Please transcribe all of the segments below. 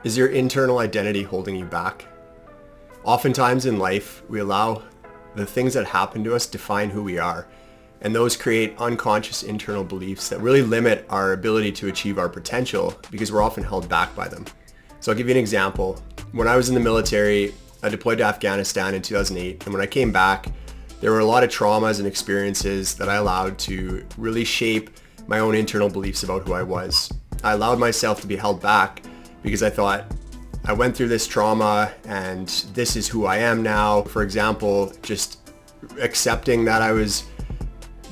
Is your internal identity holding you back? Oftentimes in life, we allow the things that happen to us define who we are, and those create unconscious internal beliefs that really limit our ability to achieve our potential because we're often held back by them. So I'll give you an example. When I was in the military, I deployed to Afghanistan in 2008, and when I came back, there were a lot of traumas and experiences that I allowed to really shape my own internal beliefs about who I was. I allowed myself to be held back because I thought, I went through this trauma and this is who I am now. For example, just accepting that I was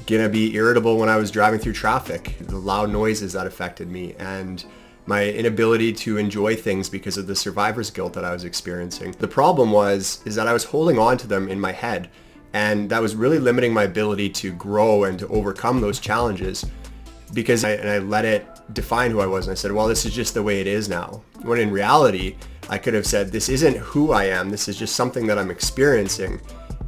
gonna be irritable when I was driving through traffic, the loud noises that affected me, and my inability to enjoy things because of the survivor's guilt that I was experiencing. The problem is that I was holding on to them in my head, and that was really limiting my ability to grow and to overcome those challenges because I let it define who I was. And I said, well, this is just the way it is now. When in reality, I could have said, this isn't who I am. This is just something that I'm experiencing.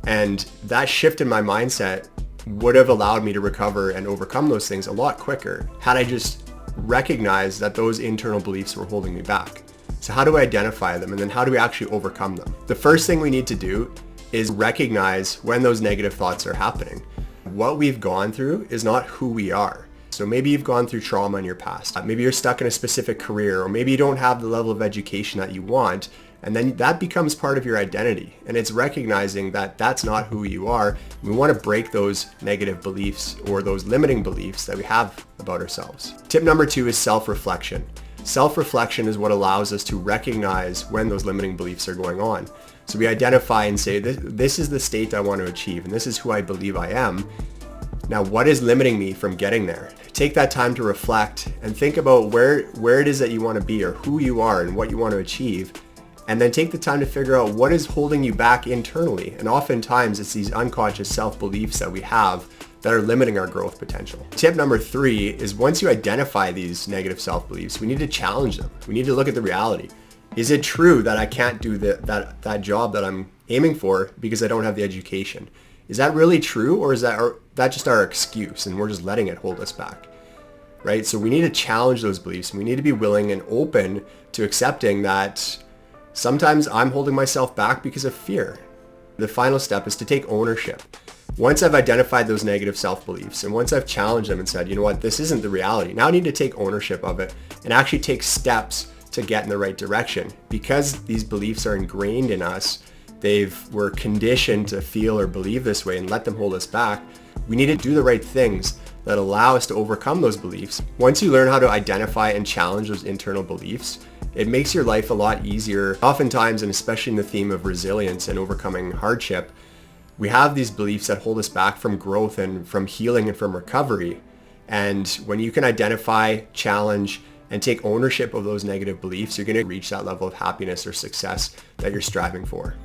And that shift in my mindset would have allowed me to recover and overcome those things a lot quicker had I just recognized that those internal beliefs were holding me back. So how do we identify them, and then how do we actually overcome them? The first thing we need to do is recognize when those negative thoughts are happening. What we've gone through is not who we are. So maybe you've gone through trauma in your past. Maybe you're stuck in a specific career, or maybe you don't have the level of education that you want, and then that becomes part of your identity. And it's recognizing that that's not who you are. We want to break those negative beliefs or those limiting beliefs that we have about ourselves. Tip number 2 is self-reflection. Self-reflection is what allows us to recognize when those limiting beliefs are going on. So we identify and say, this is the state I want to achieve, and this is who I believe I am. Now, what is limiting me from getting there? Take that time to reflect and think about where it is that you want to be, or who you are and what you want to achieve. And then take the time to figure out what is holding you back internally. And oftentimes it's these unconscious self-beliefs that we have that are limiting our growth potential. Tip number 3 is, once you identify these negative self-beliefs, we need to challenge them. We need to look at the reality. Is it true that I can't do that job that I'm aiming for because I don't have the education? Is that really true, or is that just our excuse and we're just letting it hold us back? Right? So we need to challenge those beliefs, and we need to be willing and open to accepting that sometimes I'm holding myself back because of fear. The final step is to take ownership. Once I've identified those negative self-beliefs, and once I've challenged them and said, you know what, this isn't the reality, now I need to take ownership of it and actually take steps to get in the right direction. Because these beliefs are ingrained in us, we're conditioned to feel or believe this way and let them hold us back. We need to do the right things that allow us to overcome those beliefs. Once you learn how to identify and challenge those internal beliefs, it makes your life a lot easier. Oftentimes, and especially in the theme of resilience and overcoming hardship, we have these beliefs that hold us back from growth and from healing and from recovery. And when you can identify, challenge, and take ownership of those negative beliefs, you're going to reach that level of happiness or success that you're striving for.